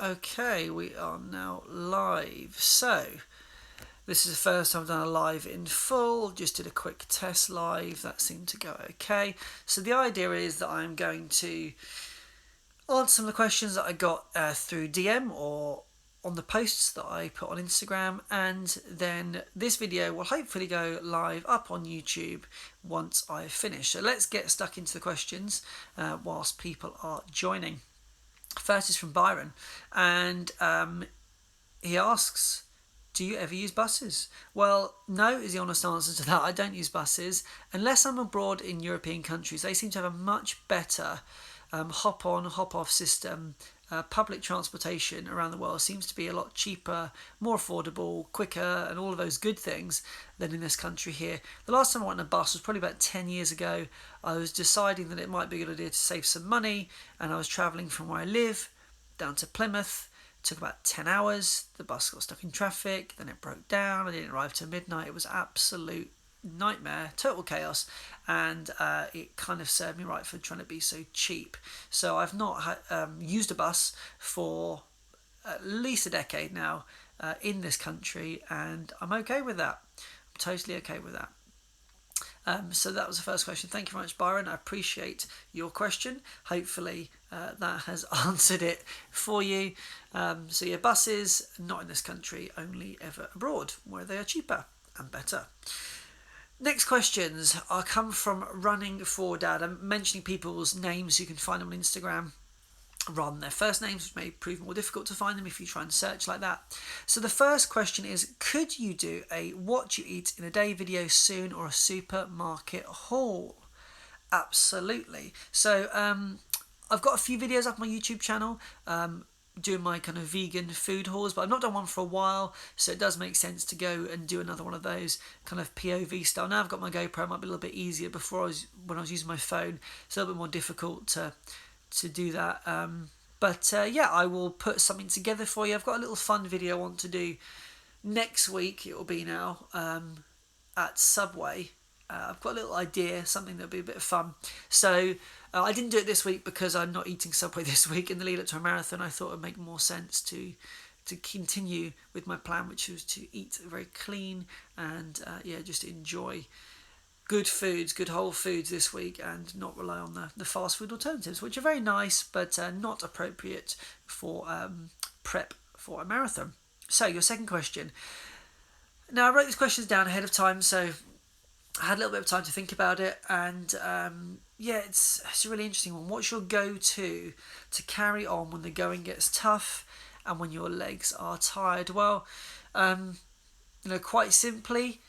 Okay, we are now live. So, this is the first time I've done a live in full. Just did a quick test live. That seemed to go okay. So, the idea is that I'm going to answer some of the questions that I got through DM or on the posts that I put on Instagram, and then this video will hopefully go live up on YouTube once I've finished. So, let's get stuck into the questions whilst people are joining. First is from Byron, and he asks, do you ever use buses? Well, no is the honest answer to that. I don't use buses unless I'm abroad in European countries. They seem to have a much better hop on, hop off system. Public transportation around the world seems to be a lot cheaper, more affordable, quicker, and all of those good things than in this country here. The last time I went on a bus was probably about 10 years ago. I was deciding that it might be a good idea to save some money, and I was travelling from where I live down to Plymouth. It took about 10 hours. The bus got stuck in traffic, then it broke down. I didn't arrive till midnight. It was absolute nightmare, total chaos, and it kind of served me right for trying to be so cheap. So I've not used a bus for at least a decade now in this country, and I'm okay with that. I'm totally okay with that. So that was the first question. Thank you very much, Byron. I appreciate your question. Hopefully that has answered it for you. So yeah, buses, not in this country, only ever abroad, where they are cheaper and better. Next questions are come from Running for Dad. I'm mentioning people's names. You can find them on Instagram rather than their first names, which may prove more difficult to find them if you try and search like that. So the first question is, could you do a what you eat in a day video soon, or a supermarket haul? Absolutely. So I've got a few videos up on my YouTube channel doing my kind of vegan food hauls, but I've not done one for a while, so it does make sense to go and do another one of those kind of POV style. Now I've got my GoPro, it might be a little bit easier. Before, when I was using my phone, it's a little bit more difficult to do that. But yeah, I will put something together for you. I've got a little fun video I want to do next week. It will be now at Subway. I've got a little idea, something that'll be a bit of fun. So I didn't do it this week because I'm not eating Subway this week. In the lead up to a marathon, I thought it would make more sense to continue with my plan, which was to eat very clean and just enjoy good foods, good whole foods this week, and not rely on the fast food alternatives, which are very nice but not appropriate for prep for a marathon. So your second question. Now I wrote these questions down ahead of time, so I had a little bit of time to think about it, and it's a really interesting one. What's your go-to to carry on when the going gets tough and when your legs are tired? Well, quite simply,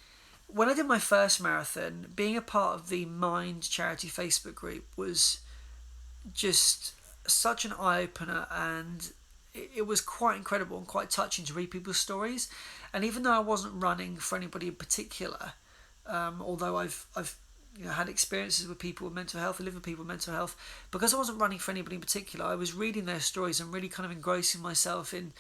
when I did my first marathon, being a part of the Mind charity Facebook group was just such an eye-opener, and it was quite incredible and quite touching to read people's stories. And even though I wasn't running for anybody in particular, although I've had experiences with people with mental health, I live with people with mental health, because I wasn't running for anybody in particular, I was reading their stories and really kind of engrossing myself in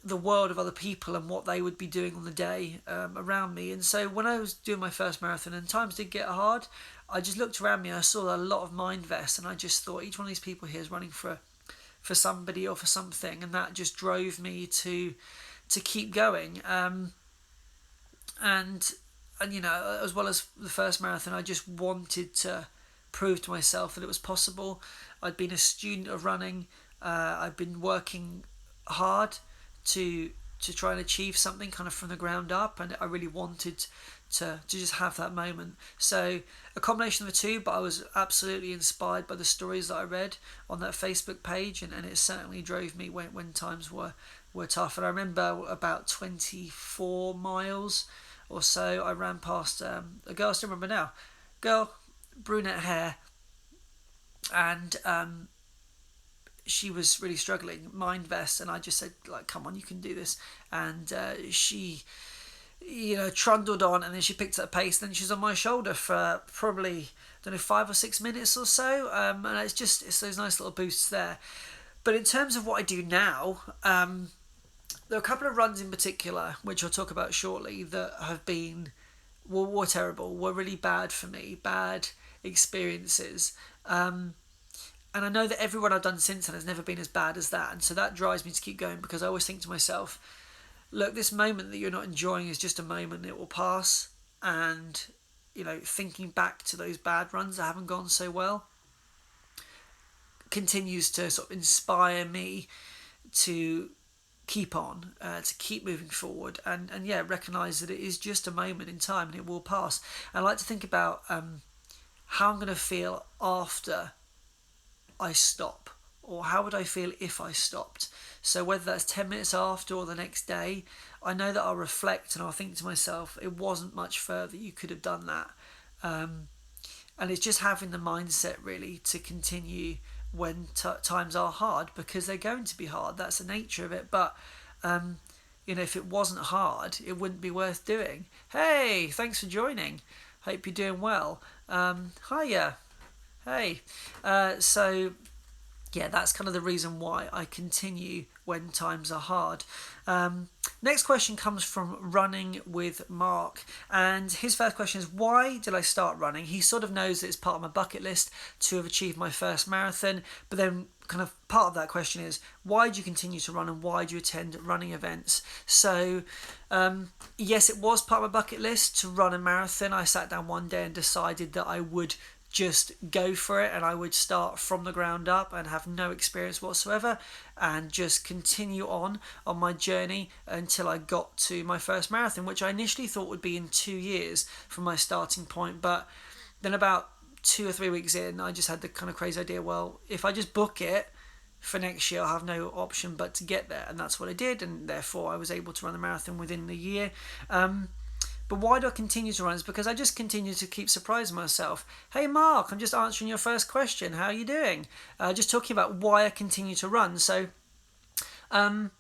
the world of other people and what they would be doing on the day around me. And so when I was doing my first marathon and times did get hard, I just looked around me and I saw a lot of Mind vests, and I just thought each one of these people here is running for somebody or for something, and that just drove me to keep going. And as well as the first marathon, I just wanted to prove to myself that it was possible. I'd been a student of running. I'd been working hard to try and achieve something kind of from the ground up, and I really wanted to just have that moment. So a combination of the two, but I was absolutely inspired by the stories that I read on that Facebook page, and it certainly drove me when times were tough. And I remember about 24 miles or so, I ran past a girl, I still remember now, girl, brunette hair, and she was really struggling, Mind vest, and I just said, like, come on, you can do this. And she trundled on, and then she picked up pace, and then she was on my shoulder for probably, 5 or 6 minutes or so, and it's those nice little boosts there. But in terms of what I do now, there are a couple of runs in particular, which I'll talk about shortly, that have been were terrible, were really bad for me, bad experiences. And I know that everyone I've done since then has never been as bad as that. And so that drives me to keep going, because I always think to myself, look, this moment that you're not enjoying is just a moment, it will pass. And, thinking back to those bad runs that haven't gone so well continues to sort of inspire me to keep on, to keep moving forward, and recognise that it is just a moment in time and it will pass. And I like to think about how I'm going to feel after I stop, or how would I feel if I stopped. So whether that's 10 minutes after or the next day, I know that I'll reflect and I'll think to myself, it wasn't much further, you could have done that. And it's just having the mindset really to continue when times are hard, because they're going to be hard. That's the nature of it. But if it wasn't hard, it wouldn't be worth doing. Hey, thanks for joining. Hope you're doing well. Hiya. Hey. So that's kind of the reason why I continue when times are hard. Next question comes from Running with Mark, and his first question is, why did I start running? He sort of knows that it's part of my bucket list to have achieved my first marathon, but then kind of part of that question is, why do you continue to run, and why do you attend running events? So yes, it was part of my bucket list to run a marathon. I sat down one day and decided that I would just go for it, and I would start from the ground up and have no experience whatsoever, and just continue on my journey until I got to my first marathon, which I initially thought would be in 2 years from my starting point. But then about 2 or 3 weeks in, I just had the kind of crazy idea, well, if I just book it for next year, I'll have no option but to get there. And that's what I did, and therefore I was able to run the marathon within the year. But why do I continue to run? It's because I just continue to keep surprising myself. Hey Mark, I'm just answering your first question. How are you doing? Just talking about why I continue to run. So I'm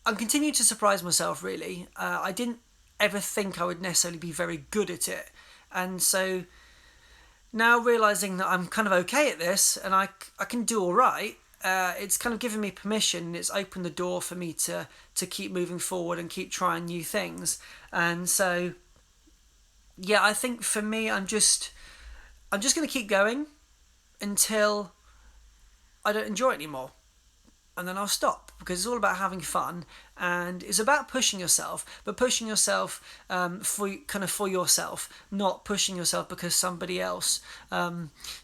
continuing to surprise myself, really. I didn't ever think I would necessarily be very good at it. And so now realising that I'm kind of okay at this and I can do all right, it's kind of given me permission. It's opened the door for me to keep moving forward and keep trying new things. And so, I think for me, I'm just going to keep going until I don't enjoy it anymore. And then I'll stop, because it's all about having fun, and it's about pushing yourself, but pushing yourself for yourself, not pushing yourself because somebody else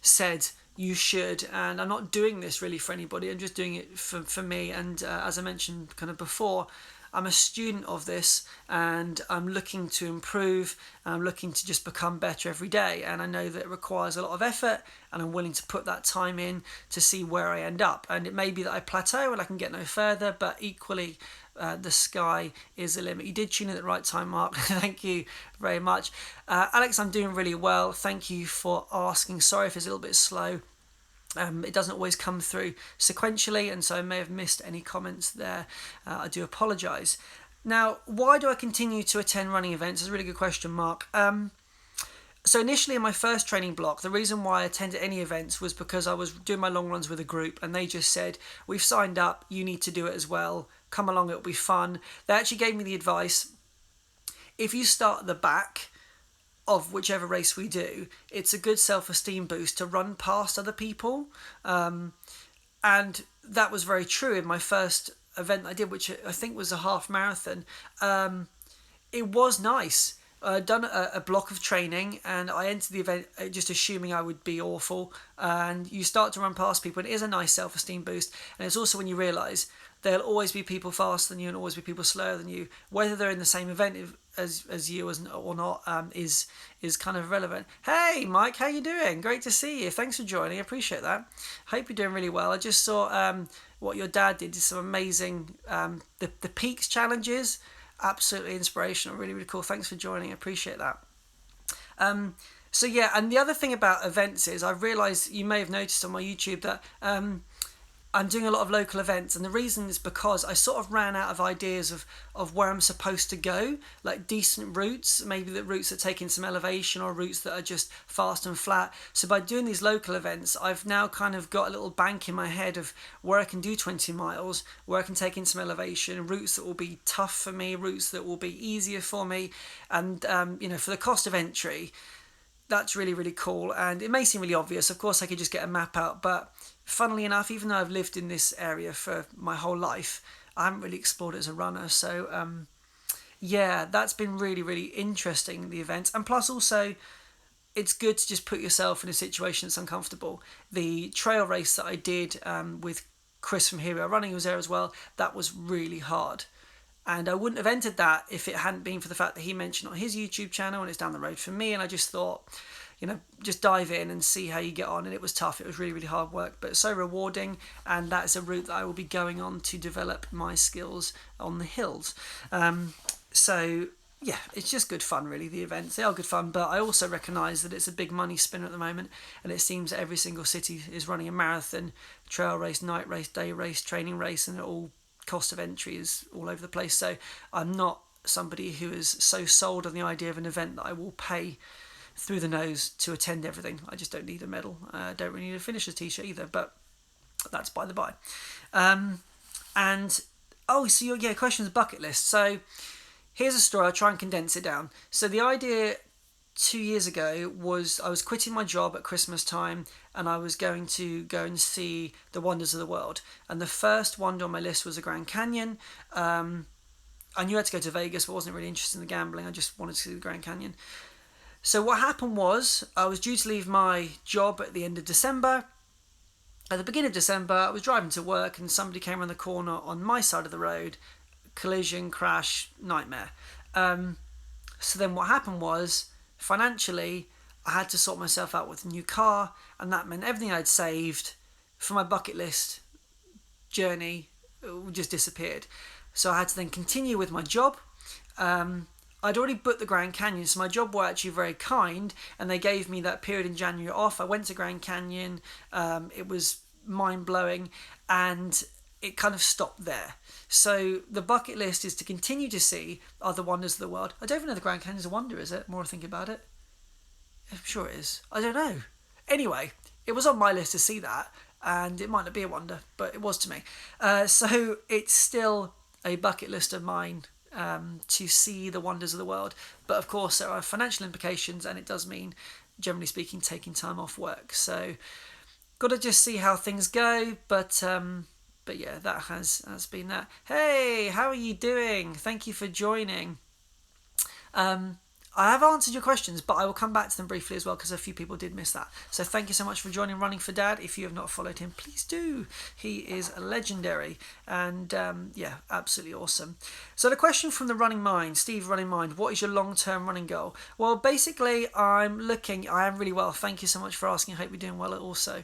said you should. And I'm not doing this really for anybody. I'm just doing it for me. And as I mentioned kind of before, I'm a student of this, and I'm looking to improve, and I'm looking to just become better every day. And I know that it requires a lot of effort, and I'm willing to put that time in to see where I end up. And it may be that I plateau and I can get no further, but equally, the sky is the limit. You did tune in at the right time, Mark. Thank you very much. Alex, I'm doing really well. Thank you for asking. Sorry if it's a little bit slow. It doesn't always come through sequentially, and so I may have missed any comments there. I do apologise. Now, why do I continue to attend running events? That's a really good question, Mark. So initially in my first training block, the reason why I attended any events was because I was doing my long runs with a group, and they just said, we've signed up, you need to do it as well. Come along, it'll be fun. They actually gave me the advice, if you start at the back of whichever race we do, it's a good self-esteem boost to run past other people. And that was very true in my first event I did, which I think was a half marathon. It was nice. I'd done a block of training, and I entered the event just assuming I would be awful. And you start to run past people, and it is a nice self-esteem boost. And it's also when you realise there'll always be people faster than you and always be people slower than you. Whether they're in the same event as you or not is kind of relevant. Hey Mike, how you doing? Great to see you. Thanks for joining. I appreciate that. Hope you're doing really well. I just saw what your dad did some amazing the peaks challenges. Absolutely inspirational. Really, really cool. Thanks for joining. I appreciate that. So yeah, and the other thing about events is I've realised, you may have noticed on my YouTube, that I'm doing a lot of local events, and the reason is because I sort of ran out of ideas of where I'm supposed to go, like decent routes, maybe the routes that take in some elevation, or routes that are just fast and flat. So by doing these local events, I've now kind of got a little bank in my head of where I can do 20 miles, where I can take in some elevation, routes that will be tough for me, routes that will be easier for me, and for the cost of entry, that's really, really cool. And it may seem really obvious. Of course, I could just get a map out. But funnily enough, even though I've lived in this area for my whole life, I haven't really explored it as a runner. So, yeah, that's been really, really interesting, the event. And plus, also, it's good to just put yourself in a situation that's uncomfortable. The trail race that I did with Chris from Here We Are Running, who was there as well, that was really hard. And I wouldn't have entered that if it hadn't been for the fact that he mentioned on his YouTube channel, and it's down the road from me. And I just thought, just dive in and see how you get on. And it was tough. It was really, really hard work, but so rewarding. And that's a route that I will be going on to develop my skills on the hills. So yeah, it's just good fun, really. The events, they are good fun, but I also recognise that it's a big money spinner at the moment, and it seems that every single city is running a marathon, trail race, night race, day race, training race, and it all cost of entry is all over the place. So I'm not somebody who is so sold on the idea of an event that I will pay through the nose to attend everything. I just don't need a medal. I don't really need a finisher's t-shirt either, but that's by the by. And so your question is bucket list. So here's a story. I'll try and condense it down. So the idea 2 years ago was I was quitting my job at Christmas time, and I was going to go and see the wonders of the world. And the first wonder on my list was the Grand Canyon. I knew I had to go to Vegas, but wasn't really interested in the gambling. I just wanted to see the Grand Canyon. So what happened was I was due to leave my job at the end of December. At the beginning of December, I was driving to work, and somebody came around the corner on my side of the road. Collision, crash, nightmare. So then what happened was, financially, I had to sort myself out with a new car, and that meant everything I'd saved for my bucket list journey just disappeared. So I had to then continue with my job. I'd already booked the Grand Canyon, so my job were actually very kind, and they gave me that period in January off. I went to Grand Canyon. It was mind-blowing, and it kind of stopped there. So the bucket list is to continue to see other wonders of the world. I don't even know the Grand Canyon is a wonder, is it? The more I think about it. I'm sure it is. I don't know. Anyway, it was on my list to see that, and it might not be a wonder, but it was to me. So it's still a bucket list of mine to see the wonders of the world. But of course, there are financial implications, and it does mean, generally speaking, taking time off work. So got to just see how things go, but yeah, that has been that. Hey, how are you doing? Thank you for joining. I have answered your questions, but I will come back to them briefly as well, because a few people did miss that. So thank you so much for joining Running for Dad. If you have not followed him, please do. He is legendary, and yeah, absolutely awesome. So the question from the Running Mind, Steve Running Mind, what is your long-term running goal? Well, basically, I am really well. Thank you so much for asking. I hope you're doing well also.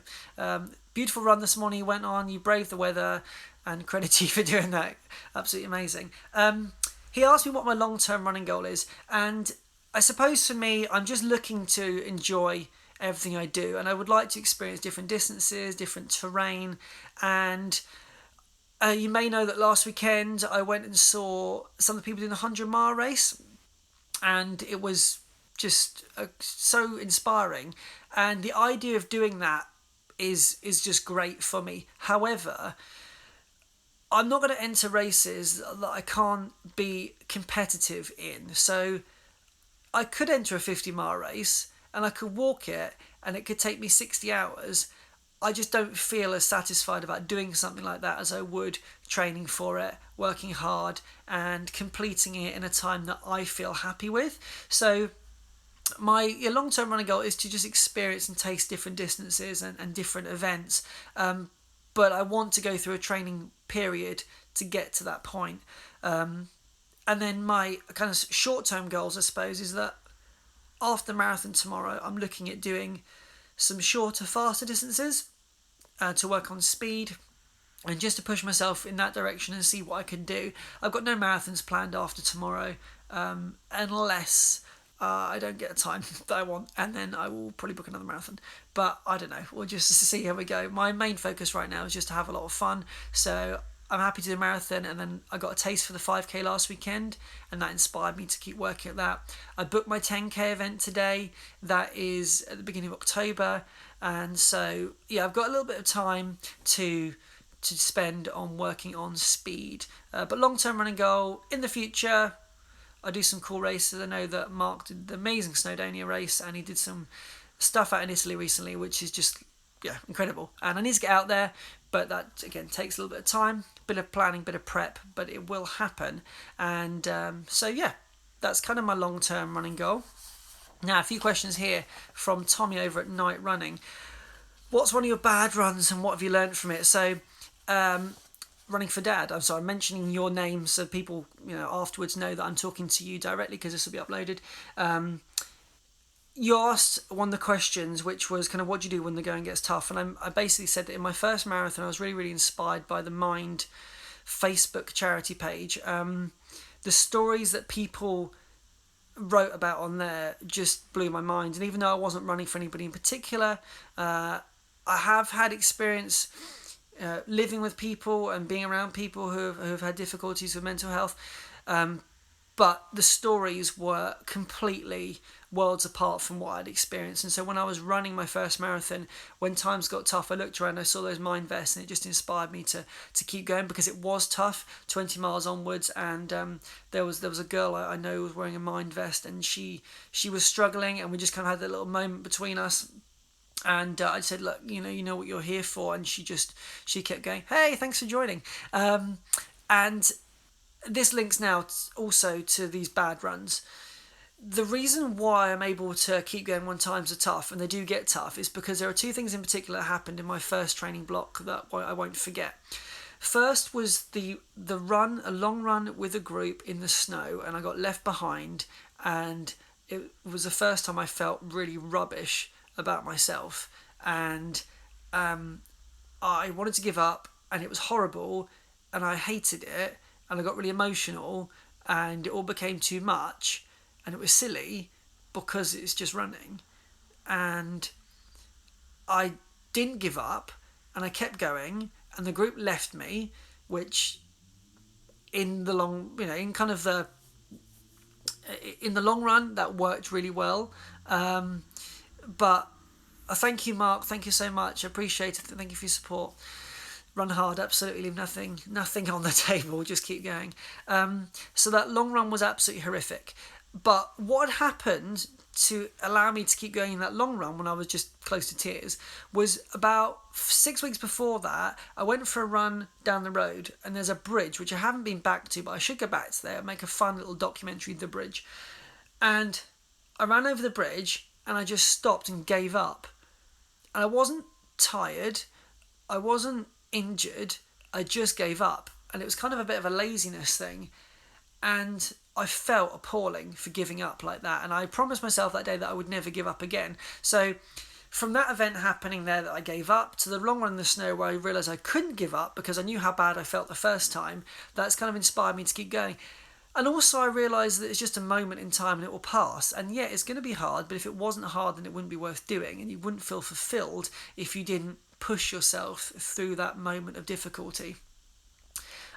Beautiful run this morning you went on. You braved the weather, and credit to you for doing that. Absolutely amazing. He asked me what my long-term running goal is, and I suppose for me, I'm just looking to enjoy everything I do, and I would like to experience different distances, different terrain. And you may know that last weekend I went and saw some of the people doing the 100-mile race, and it was just so inspiring. And the idea of doing that is just great for me. However, I'm not going to enter races that I can't be competitive in. So I could enter a 50-mile race, and I could walk it, and it could take me 60 hours. I just don't feel as satisfied about doing something like that as I would training for it, working hard, and completing it in a time that I feel happy with. So my long-term running goal is to just experience and taste different distances and different events. But I want to go through a training period to get to that point. And then my kind of short-term goals, I suppose, is that after the marathon tomorrow, I'm looking at doing some shorter, faster distances to work on speed and just to push myself in that direction and see what I can do. I've got no marathons planned after tomorrow, unless I don't get a time that I want, and then I will probably book another marathon. But I don't know. We'll just see how we go. My main focus right now is just to have a lot of fun. So I'm happy to do a marathon, and then I got a taste for the 5K last weekend, and that inspired me to keep working at that. I booked my 10K event today. That is at the beginning of October, and so yeah, I've got a little bit of time to spend on working on speed. But long-term running goal in the future, I do some cool races. I know that Mark did the amazing Snowdonia race, and he did some stuff out in Italy recently, which is just incredible. And I need to get out there, but that again takes a little bit of time, bit of planning, bit of prep, but it will happen. And that's kind of my long-term running goal. Now, a few questions here from Tommy over at Night Running. What's one of your bad runs, and what have you learned from it? So, running for Dad. I'm sorry, mentioning your name so people, afterwards know that I'm talking to you directly, because this will be uploaded. You asked one of the questions, which was kind of what do you do when the going gets tough, and I basically said that in my first marathon I was really, really inspired by the Mind Facebook charity page. The stories that people wrote about on there just blew my mind, and even though I wasn't running for anybody in particular, I have had experience living with people and being around people who have had difficulties with mental health, but the stories were completely worlds apart from what I'd experienced. And so when I was running my first marathon, when times got tough, I looked around, I saw those Mind vests, and it just inspired me to keep going, because it was tough 20 miles onwards. And there was a girl I know who was wearing a Mind vest, and she was struggling, and we just kind of had that little moment between us. And I said, look, you know what you're here for. And she kept going, hey, thanks for joining. And this links now also to these bad runs. The reason why I'm able to keep going when times are tough, and they do get tough, is because there are two things in particular that happened in my first training block that I won't forget. First was the run, a long run with a group in the snow, and I got left behind, and it was the first time I felt really rubbish about myself, and I wanted to give up, and it was horrible, and I hated it, and I got really emotional, and it all became too much, and it was silly because it's just running. And I didn't give up, and I kept going, and the group left me, which in the long run that worked really well. But thank you, Mark. Thank you so much. I appreciate it. Thank you for your support. Run hard, absolutely. Leave nothing on the table. Just keep going. So that long run was absolutely horrific. But what happened to allow me to keep going in that long run when I was just close to tears was about 6 weeks before that, I went for a run down the road, and there's a bridge, which I haven't been back to, but I should go back to there and make a fun little documentary of the bridge. And I ran over the bridge, and I just stopped and gave up. And I wasn't tired, I wasn't injured, I just gave up. And it was kind of a bit of a laziness thing. And I felt appalling for giving up like that. And I promised myself that day that I would never give up again. So from that event happening there that I gave up, to the long run in the snow where I realised I couldn't give up because I knew how bad I felt the first time, that's kind of inspired me to keep going. And also I realised that it's just a moment in time and it will pass. And yeah, it's going to be hard, but if it wasn't hard, then it wouldn't be worth doing. And you wouldn't feel fulfilled if you didn't push yourself through that moment of difficulty.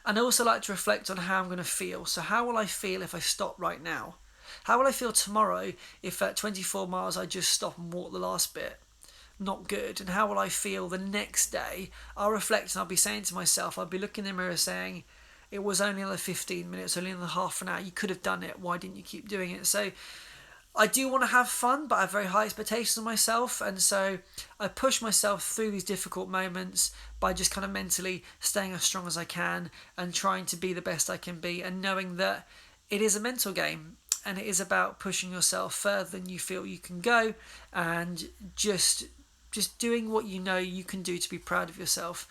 And I also like to reflect on how I'm going to feel. So how will I feel if I stop right now? How will I feel tomorrow if at 24 miles I just stop and walk the last bit? Not good. And how will I feel the next day? I'll reflect and I'll be saying to myself, I'll be looking in the mirror saying, it was only another 15 minutes, only another half an hour. You could have done it. Why didn't you keep doing it? So I do want to have fun, but I have very high expectations of myself. And so I push myself through these difficult moments by just kind of mentally staying as strong as I can and trying to be the best I can be, and knowing that it is a mental game and it is about pushing yourself further than you feel you can go, and just doing what you know you can do to be proud of yourself.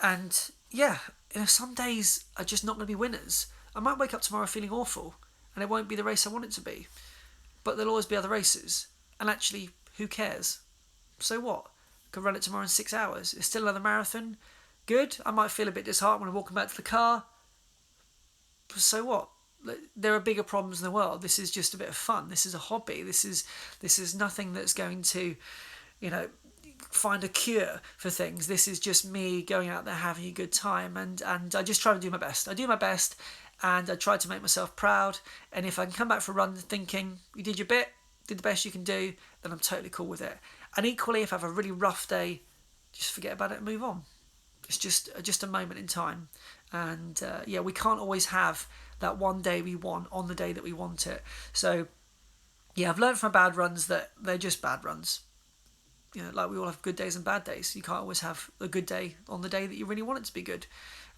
And yeah, some days are just not going to be winners. I might wake up tomorrow feeling awful, and it won't be the race I want it to be. But there'll always be other races. And actually, who cares? So what? I could run it tomorrow in 6 hours. It's still another marathon. Good. I might feel a bit disheartened when I'm walking back to the car. But so what? There are bigger problems in the world. This is just a bit of fun. This is a hobby. This is nothing that's going to, find a cure for things. This is just me going out there having a good time, and I just try to do my best. I do my best, and I try to make myself proud. And if I can come back for a run thinking you did your bit, did the best you can do, then I'm totally cool with it. And equally, if I have a really rough day, just forget about it and move on. It's just a moment in time, and yeah, we can't always have that one day we want on the day that we want it. So yeah, I've learned from bad runs that they're just bad runs. Like we all have good days and bad days. You can't always have a good day on the day that you really want it to be good.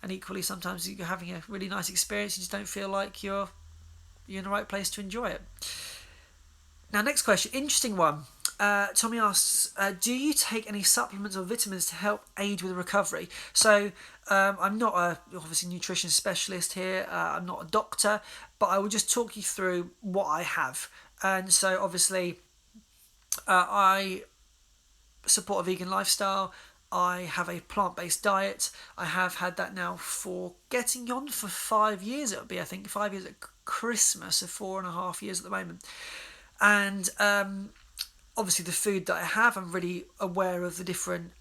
And equally, sometimes you're having a really nice experience, you just don't feel like you're in the right place to enjoy it. Now, next question, interesting one. Tommy asks, do you take any supplements or vitamins to help aid with recovery? So I'm not obviously nutrition specialist here. I'm not a doctor, but I will just talk you through what I have. And so obviously I support a vegan lifestyle. I have a plant-based diet. I have had that now for getting on for 5 years. It'll be, I think, 5 years at Christmas, so 4.5 years at the moment. And obviously the food that I have, I'm really aware of the different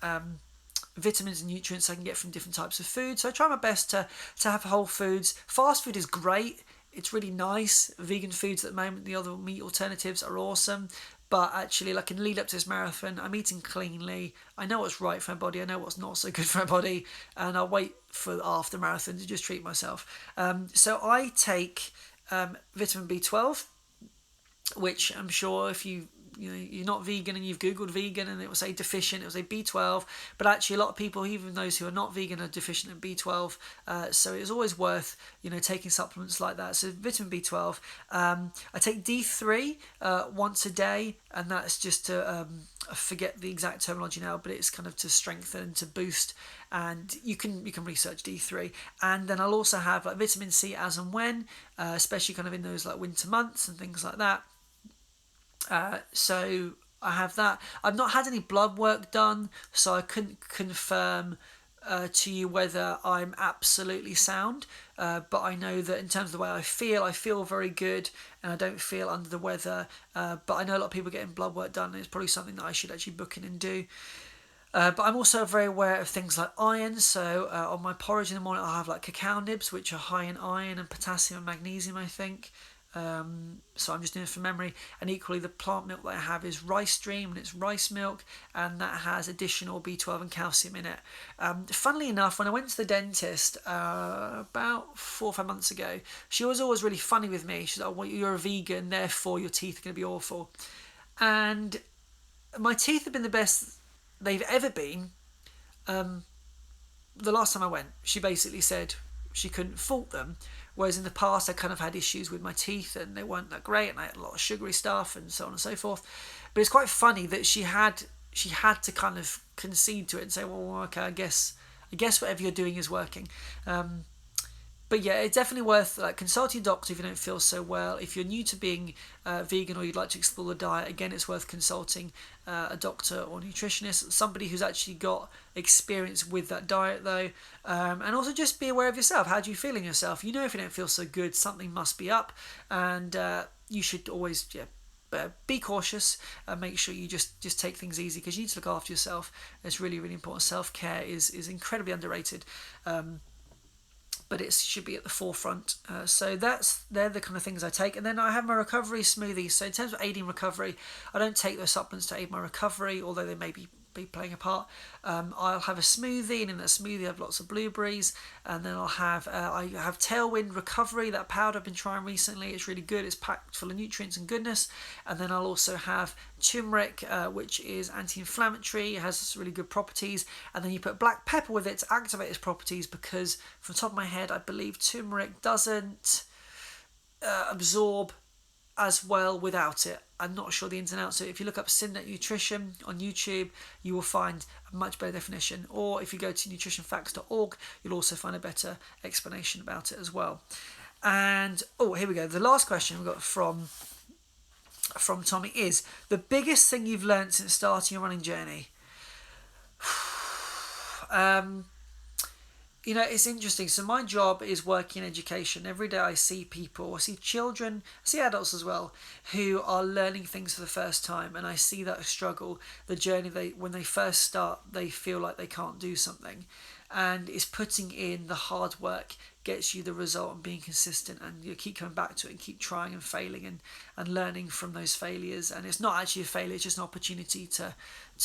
vitamins and nutrients I can get from different types of food. So I try my best to have whole foods. Fast food is great. It's really nice. Vegan foods at the moment, the other meat alternatives are awesome. But actually, like in the lead up to this marathon, I'm eating cleanly. I know what's right for my body. I know what's not so good for my body. And I'll wait for after marathon to just treat myself. So I take vitamin B12, which I'm sure if you're not vegan and you've googled vegan and it will say deficient, it will say B12, but actually a lot of people, even those who are not vegan, are deficient in B12, so it's always worth taking supplements like that. So vitamin B12, I take D3 once a day, and that's just to I forget the exact terminology now, but it's kind of to strengthen, to boost, and you can research D3. And then I'll also have like vitamin C as and when, especially kind of in those like winter months and things like that. So I have that. I've not had any blood work done, so I couldn't confirm to you whether I'm absolutely sound. But I know that in terms of the way I feel very good, and I don't feel under the weather. But I know a lot of people getting blood work done, and it's probably something that I should actually book in and do. But I'm also very aware of things like iron. So on my porridge in the morning, I'll have like cacao nibs, which are high in iron and potassium and magnesium, I think. So I'm just doing it from memory. And equally, the plant milk that I have is Rice Stream, and it's rice milk, and that has additional B12 and calcium in it. Funnily enough, when I went to the dentist about 4 or 5 months ago, she was always really funny with me. She's like, well, you're a vegan, therefore your teeth are going to be awful. And my teeth have been the best they've ever been. The last time I went, she basically said she couldn't fault them. Whereas in the past, I kind of had issues with my teeth and they weren't that great, and I had a lot of sugary stuff and so on and so forth. But it's quite funny that she had to kind of concede to it and say, well, okay, I guess whatever you're doing is working. But yeah, it's definitely worth consulting a doctor if you don't feel so well. If you're new to being vegan or you'd like to explore the diet, again, it's worth consulting a doctor or nutritionist, somebody who's actually got experience with that diet though. And also just be aware of yourself. How do you feel in yourself? If you don't feel so good, something must be up, and you should always be cautious and make sure you just take things easy, because you need to look after yourself. It's really, really important. Self-care is incredibly underrated. But it should be at the forefront. So they're the kind of things I take. And then I have my recovery smoothies. So in terms of aiding recovery, I don't take those supplements to aid my recovery, although they may be playing a part. I'll have a smoothie, and in that smoothie I have lots of blueberries, and then I have Tailwind Recovery, that powder I've been trying recently. It's really good. It's packed full of nutrients and goodness. And then I'll also have turmeric, which is anti-inflammatory. It has really good properties. And then you put black pepper with it to activate its properties, because from the top of my head, I believe turmeric doesn't absorb as well without it. I'm not sure the ins and outs. So if you look up Synnet Nutrition on YouTube, you will find a much better definition. Or if you go to nutritionfacts.org, you'll also find a better explanation about it as well. And here we go. The last question we got from Tommy is, the biggest thing you've learned since starting your running journey? It's interesting. So my job is working in education. Every day I see people, I see children, I see adults as well, who are learning things for the first time, and I see that struggle, the journey when they first start, they feel like they can't do something. and it's putting in the hard work gets you the result, and being consistent, and you keep coming back to it and keep trying and failing and learning from those failures. And it's not actually a failure, it's just an opportunity to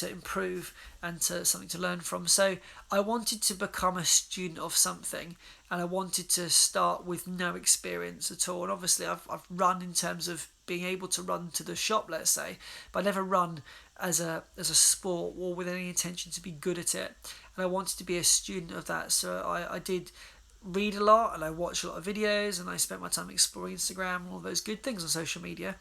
improve and to something to learn from. So I wanted to become a student of something, and I wanted to start with no experience at all. And obviously I've run in terms of being able to run to the shop, let's say, but I never run as a sport or with any intention to be good at it. And I wanted to be a student of that. So I did read a lot, and I watched a lot of videos, and I spent my time exploring Instagram and all those good things on social media.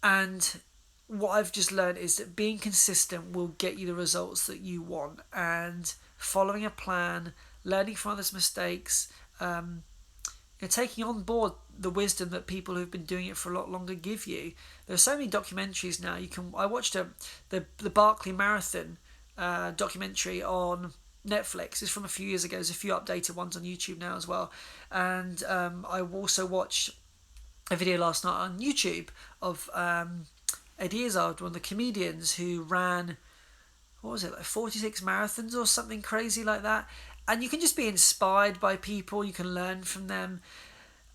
And what I've just learned is that being consistent will get you the results that you want, and following a plan, learning from others' mistakes, taking on board the wisdom that people who've been doing it for a lot longer give you. There are so many documentaries now. I watched the Barkley Marathon documentary on Netflix. It's from a few years ago. There's a few updated ones on YouTube now as well. And I also watched a video last night on YouTube of Eddie Izzard, one of the comedians who ran, what was it, like 46 marathons or something crazy like that. And you can just be inspired by people, you can learn from them.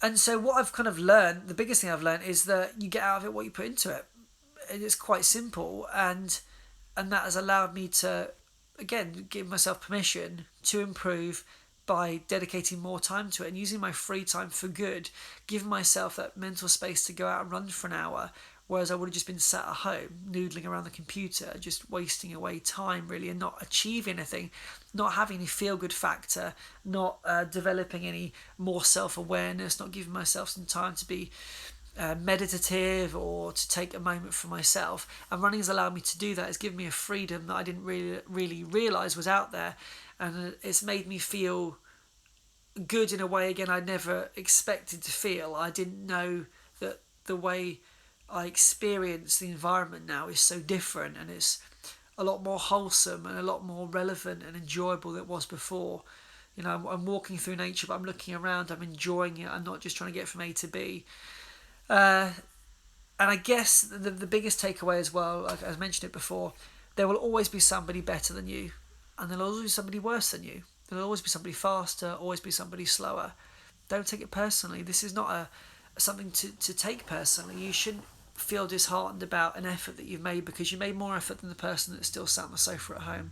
And so what I've kind of learned, the biggest thing I've learned, is that you get out of it what you put into it. It's quite simple, and that has allowed me to, again, give myself permission to improve by dedicating more time to it and using my free time for good, giving myself that mental space to go out and run for an hour, whereas I would have just been sat at home noodling around the computer, just wasting away time really, and not achieving anything, not having any feel-good factor, not developing any more self-awareness, not giving myself some time to be meditative or to take a moment for myself. And running has allowed me to do that. It's given me a freedom that I didn't really realise was out there, and it's made me feel good in a way, again, I never expected to feel. I didn't know that the way I experience the environment now is so different, and it's a lot more wholesome and a lot more relevant and enjoyable than it was before. You know, I'm walking through nature, but I'm looking around, I'm enjoying it, I'm not just trying to get from A to B. And I guess the biggest takeaway as well, like I mentioned it before, there will always be somebody better than you, and there'll always be somebody worse than you. There'll always be somebody faster, always be somebody slower. Don't take it personally. This is not something to take personally. You shouldn't feel disheartened about an effort that you've made, because you made more effort than the person that's still sat on the sofa at home.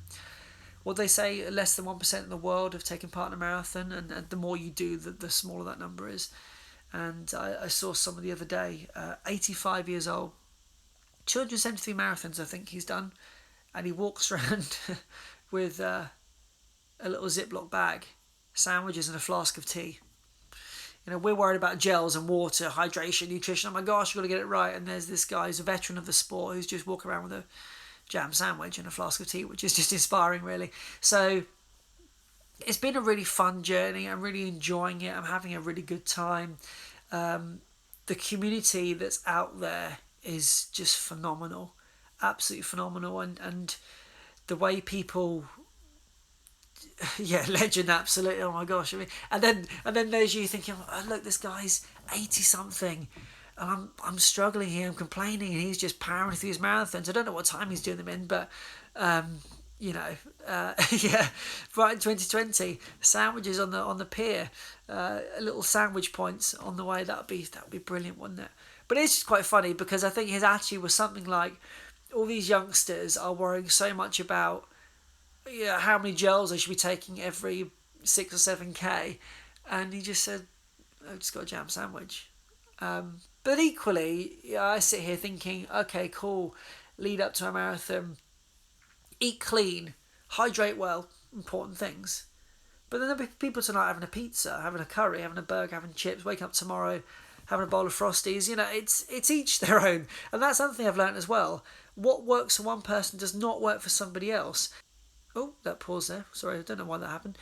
What they say, less than 1% in the world have taken part in a marathon, and the more you do, the smaller that number is. And I saw someone the other day, 85 years old, 273 marathons I think he's done, and he walks around with a little Ziploc bag, sandwiches and a flask of tea. You know, we're worried about gels and water, hydration, nutrition. Oh my gosh, we've got to get it right. And there's this guy who's a veteran of the sport who's just walking around with a jam sandwich and a flask of tea, which is just inspiring, really. So it's been a really fun journey. I'm really enjoying it. I'm having a really good time. The community that's out there is just phenomenal, absolutely phenomenal. And the way people... Yeah, legend, absolutely. Oh my gosh! I mean, and then there's you thinking, oh, look, this guy's 80 something, and I'm struggling here. I'm complaining, and he's just powering through his marathons. I don't know what time he's doing them in, but yeah, right in 2020, sandwiches on the pier, little sandwich points on the way. That'd be brilliant, wouldn't it? But it's just quite funny, because I think his attitude was something like, all these youngsters are worrying so much about how many gels they should be taking every 6 or 7k, and he just said, I've just got a jam sandwich. But equally, I sit here thinking, okay, cool, lead up to a marathon, eat clean, hydrate well, important things. But then there'll be people tonight having a pizza, having a curry, having a burger, having chips, waking up tomorrow having a bowl of Frosties. You know, it's each their own. And that's something I've learned as well. What works for one person does not work for somebody else. Oh, that pause there. Sorry, I don't know why that happened.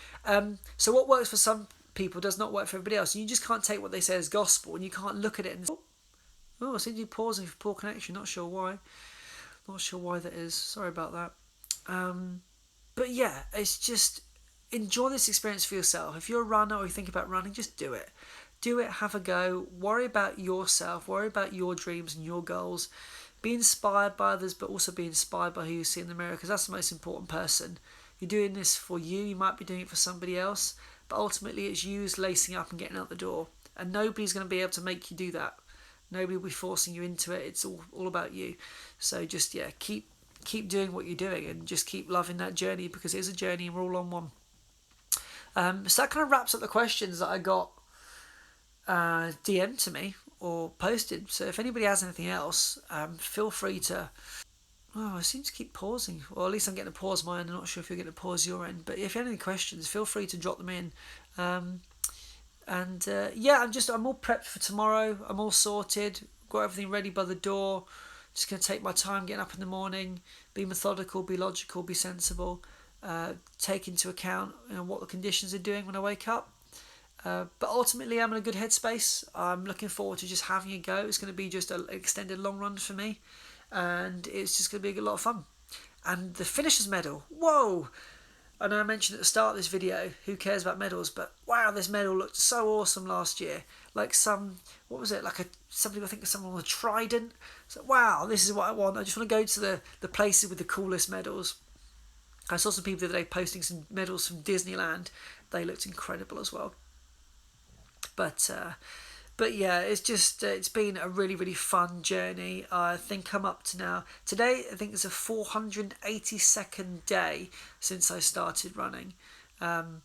So what works for some people does not work for everybody else. You just can't take what they say as gospel, and you can't look at it and... I seem to be pausing for poor connection. Not sure why. Not sure why that is. Sorry about that. But yeah, it's just... enjoy this experience for yourself. If you're a runner or you think about running, just do it. Do it, have a go. Worry about yourself. Worry about your dreams and your goals. Be inspired by others, but also be inspired by who you see in the mirror, because that's the most important person. You're doing this for you. You might be doing it for somebody else, but ultimately it's you lacing up and getting out the door. And nobody's going to be able to make you do that. Nobody will be forcing you into it. It's all about you. So just, keep doing what you're doing and just keep loving that journey, because it is a journey and we're all on one. So that kind of wraps up the questions that I got DM'd to me or posted. So if anybody has anything else, feel free to... Oh, I seem to keep pausing. Well, at least I'm getting to pause mine. I'm not sure if you're getting to pause your end. But if you have any questions, feel free to drop them in. I'm all prepped for tomorrow. I'm all sorted. Got everything ready by the door. Just going to take my time getting up in the morning. Be methodical, be logical, be sensible. Take into account what the conditions are doing when I wake up. But ultimately, I'm in a good headspace. I'm looking forward to just having a go. It's going to be just an extended long run for me. And it's just going to be a lot of fun. And the Finishers Medal, whoa! I know I mentioned at the start of this video, who cares about medals, but wow, this medal looked so awesome last year. Like someone on a trident. So wow, this is what I want. I just want to go to the places with the coolest medals. I saw some people the other day posting some medals from Disneyland. They looked incredible as well. But yeah, it's been a really, really fun journey. I think I'm up to now. Today, I think it's a 482nd day since I started running. I'm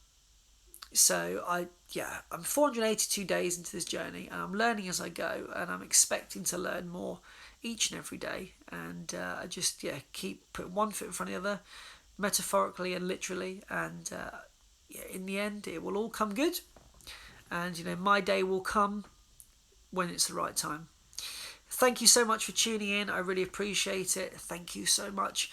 482 days into this journey, and I'm learning as I go, and I'm expecting to learn more each and every day. And I just keep putting one foot in front of the other, metaphorically and literally. And in the end, it will all come good. And my day will come when it's the right time. Thank you so much for tuning in. I really appreciate it. Thank you so much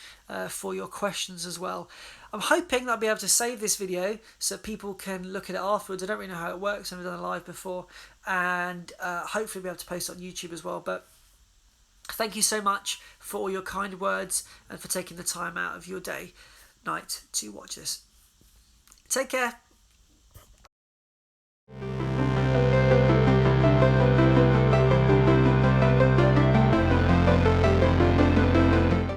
for your questions as well. I'm hoping that I'll be able to save this video so people can look at it afterwards. I don't really know how it works. I've never done a live before. And hopefully be able to post it on YouTube as well. But thank you so much for all your kind words and for taking the time out of your day, night to watch this. Take care.